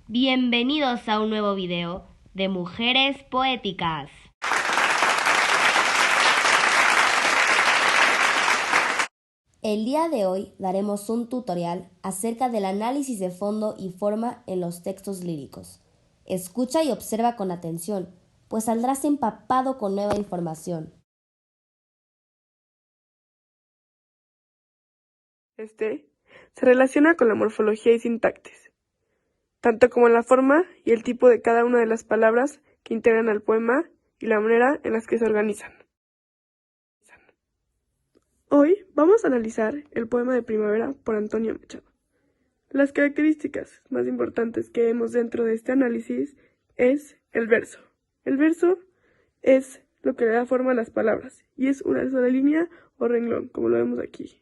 Bienvenidos a un nuevo video de Mujeres Poéticas. El día de hoy daremos un tutorial acerca del análisis de fondo y forma en los textos líricos. Escucha y observa con atención, pues saldrás empapado con nueva información. Se relaciona con la morfología y sintaxis, tanto como la forma y el tipo de cada una de las palabras que integran al poema y la manera en las que se organizan. Hoy vamos a analizar el poema de Primavera por Antonio Machado. Las características más importantes que vemos dentro de este análisis es el verso. El verso es lo que le da forma a las palabras y es una sola línea o renglón, como lo vemos aquí.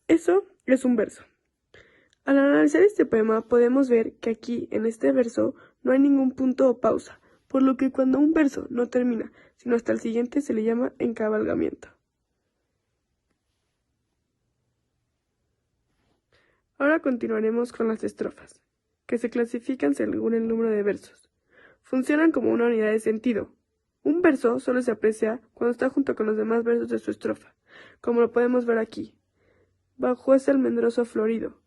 Eso es un verso. Al analizar este poema podemos ver que aquí, en este verso, no hay ningún punto o pausa, por lo que cuando un verso no termina, sino hasta el siguiente, se le llama encabalgamiento. Ahora continuaremos con las estrofas, que se clasifican según el número de versos. Funcionan como una unidad de sentido. Un verso solo se aprecia cuando está junto con los demás versos de su estrofa, como lo podemos ver aquí. Bajo ese almendroso florido,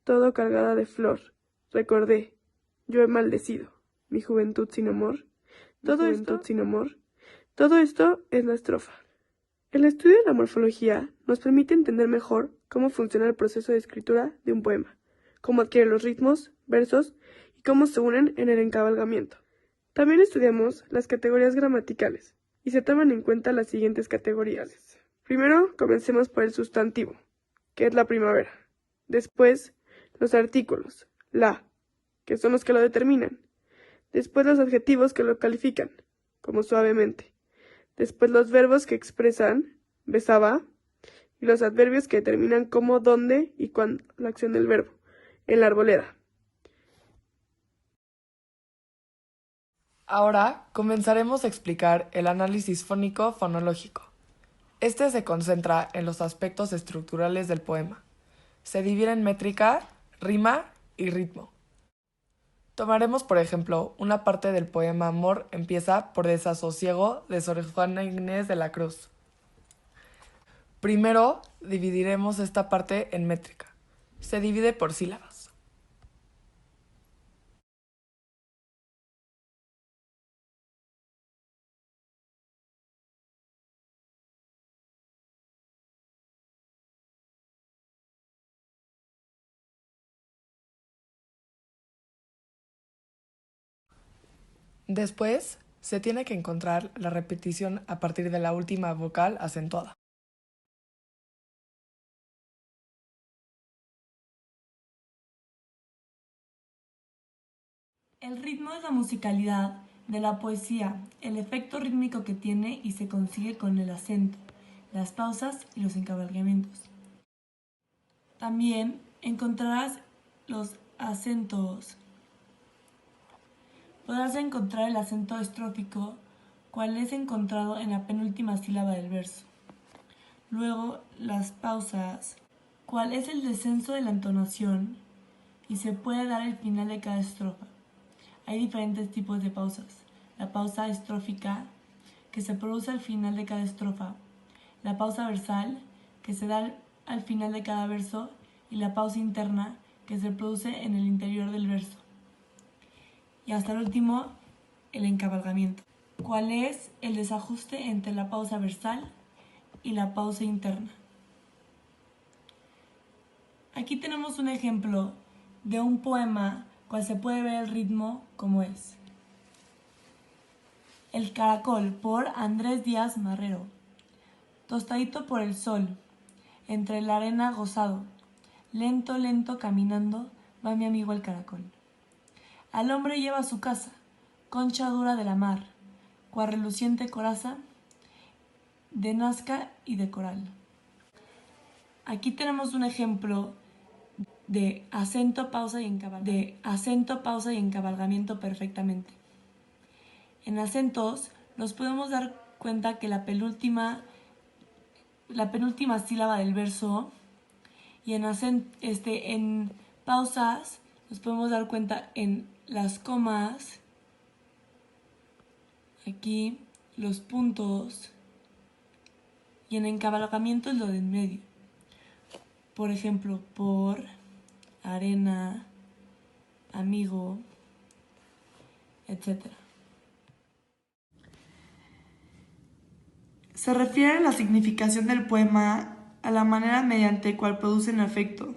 todo cargada de flor, recordé, yo he maldecido, mi juventud sin amor, todo esto es la estrofa. El estudio de la morfología nos permite entender mejor cómo funciona el proceso de escritura de un poema, cómo adquiere los ritmos, versos y cómo se unen en el encabalgamiento. También estudiamos las categorías gramaticales y se toman en cuenta las siguientes categorías. Primero, comencemos por el sustantivo, que es la primavera. Después, los artículos, la, que son los que lo determinan. Después los adjetivos que lo califican, como suavemente. Después los verbos que expresan, besaba, y los adverbios que determinan cómo, dónde y cuándo la acción del verbo, en la arboleda. Ahora comenzaremos a explicar el análisis fónico-fonológico. Este se concentra en los aspectos estructurales del poema. Se divide en métrica, rima y ritmo. Tomaremos, por ejemplo, una parte del poema Amor empieza por Desasosiego de Sor Juana Inés de la Cruz. Primero dividiremos esta parte en métrica. Se divide por sílabas. Después, se tiene que encontrar la repetición a partir de la última vocal acentuada. El ritmo es la musicalidad de la poesía, el efecto rítmico que tiene y se consigue con el acento, las pausas y los encabalgamientos. También encontrarás los acentos. Podrás encontrar el acento estrófico, cual es encontrado en la penúltima sílaba del verso. Luego, las pausas, cual es el descenso de la entonación y se puede dar al final de cada estrofa. Hay diferentes tipos de pausas. La pausa estrófica, que se produce al final de cada estrofa. La pausa versal, que se da al final de cada verso. Y la pausa interna, que se produce en el interior del verso. Y hasta el último, el encabalgamiento, cuál es el desajuste entre la pausa versal y la pausa interna. Aquí tenemos un ejemplo de un poema cual se puede ver el ritmo como es. El caracol por Andrés Díaz Marrero. Tostadito por el sol, entre la arena gozado, lento, lento caminando va mi amigo el caracol. Al hombre lleva a su casa, concha dura de la mar, cual reluciente coraza de nazca y de coral. Aquí tenemos un ejemplo de acento, pausa y encabalgamiento perfectamente. En acentos nos podemos dar cuenta que la penúltima sílaba del verso y en pausas nos podemos dar cuenta en las comas, aquí, los puntos, y en encabalgamiento es lo de en medio. Por ejemplo, por, arena, amigo, etc. Se refiere a la significación del poema a la manera mediante cual producen efecto.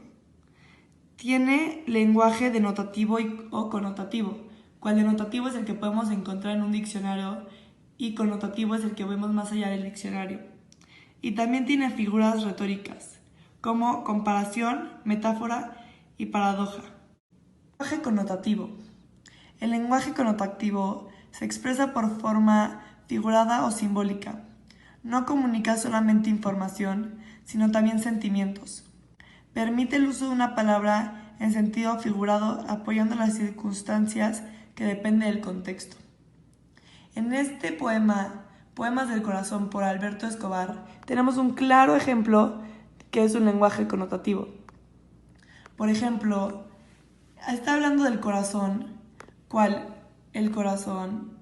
Tiene lenguaje denotativo o connotativo, cual denotativo es el que podemos encontrar en un diccionario y connotativo es el que vemos más allá del diccionario. Y también tiene figuras retóricas, como comparación, metáfora y paradoja. Lenguaje connotativo. El lenguaje connotativo se expresa por forma figurada o simbólica. No comunica solamente información, sino también sentimientos. Permite el uso de una palabra en sentido figurado apoyando las circunstancias que dependen del contexto. En este poema, Poemas del Corazón por Alberto Escobar, tenemos un claro ejemplo que es un lenguaje connotativo. Por ejemplo, está hablando del corazón. ¿Cuál? El corazón.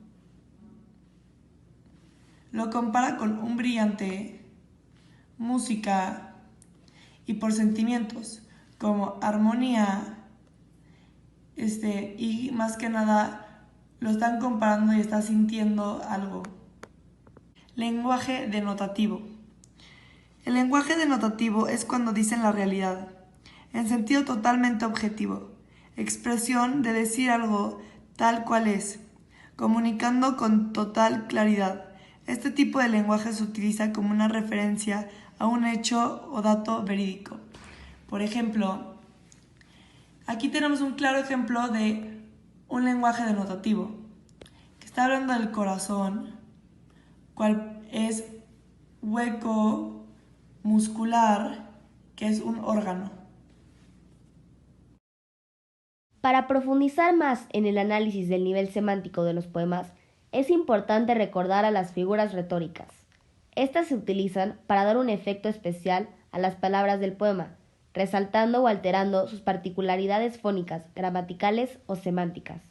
Lo compara con un brillante, música y por sentimientos, como armonía, y más que nada lo están comparando y está sintiendo algo. Lenguaje denotativo. El lenguaje denotativo es cuando dicen la realidad, en sentido totalmente objetivo, expresión de decir algo tal cual es, comunicando con total claridad. Este tipo de lenguaje se utiliza como una referencia a un hecho o dato verídico. Por ejemplo, aquí tenemos un claro ejemplo de un lenguaje denotativo, que está hablando del corazón, cual es hueco muscular, que es un órgano. Para profundizar más en el análisis del nivel semántico de los poemas, es importante recordar a las figuras retóricas. Estas se utilizan para dar un efecto especial a las palabras del poema, resaltando o alterando sus particularidades fónicas, gramaticales o semánticas.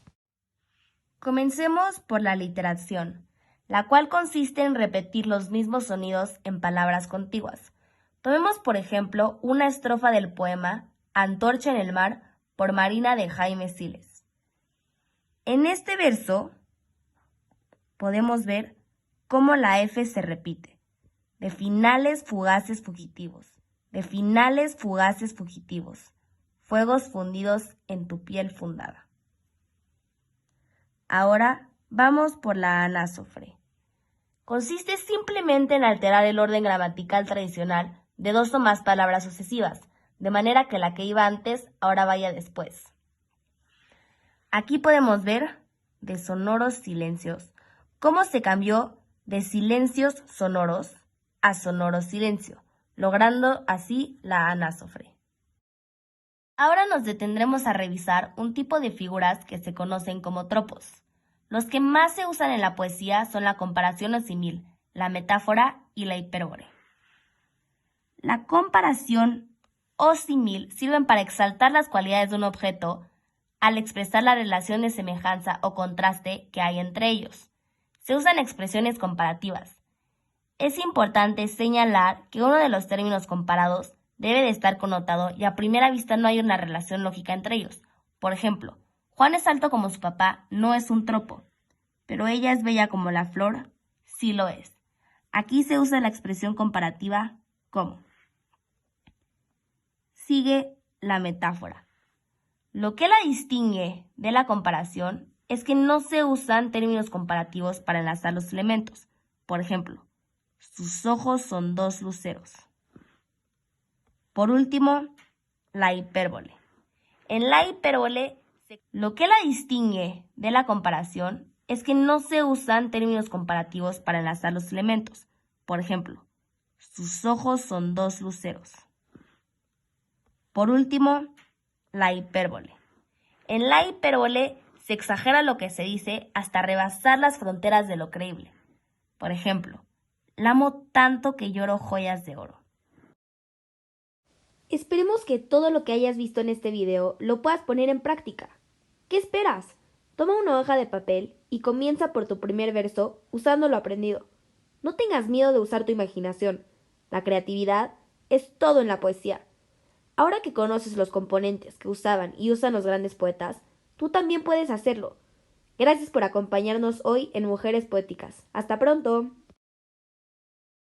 Comencemos por la aliteración, la cual consiste en repetir los mismos sonidos en palabras contiguas. Tomemos, por ejemplo, una estrofa del poema Antorcha en el mar por Marina de Jaime Siles. En este verso podemos ver cómo la F se repite, de finales fugaces fugitivos, de finales fugaces fugitivos, fuegos fundidos en tu piel fundada. Ahora vamos por la anásofre. Consiste simplemente en alterar el orden gramatical tradicional de dos o más palabras sucesivas, de manera que la que iba antes ahora vaya después. Aquí podemos ver de sonoros silencios cómo se cambió de silencios sonoros a sonoro silencio, logrando así la anásofre. Ahora nos detendremos a revisar un tipo de figuras que se conocen como tropos. Los que más se usan en la poesía son la comparación o símil, la metáfora y la hipérbole. La comparación o símil sirven para exaltar las cualidades de un objeto al expresar la relación de semejanza o contraste que hay entre ellos. Se usan expresiones comparativas. Es importante señalar que uno de los términos comparados debe de estar connotado y a primera vista no hay una relación lógica entre ellos. Por ejemplo, Juan es alto como su papá no es un tropo, pero ella es bella como la flor, sí lo es. Aquí se usa la expresión comparativa como. Sigue la metáfora. Lo que la distingue de la comparación es que no se usan términos comparativos para enlazar los elementos. Por ejemplo, sus ojos son dos luceros. Por último, la hipérbole. En la hipérbole, lo que la distingue de la comparación es que no se usan términos comparativos para enlazar los elementos. Por ejemplo, sus ojos son dos luceros. Por último, la hipérbole. En la hipérbole se exagera lo que se dice hasta rebasar las fronteras de lo creíble. Por ejemplo, la amo tanto que lloro joyas de oro. Esperemos que todo lo que hayas visto en este video lo puedas poner en práctica. ¿Qué esperas? Toma una hoja de papel y comienza por tu primer verso usando lo aprendido. No tengas miedo de usar tu imaginación. La creatividad es todo en la poesía. Ahora que conoces los componentes que usaban y usan los grandes poetas, tú también puedes hacerlo. Gracias por acompañarnos hoy en Mujeres Poéticas. ¡Hasta pronto!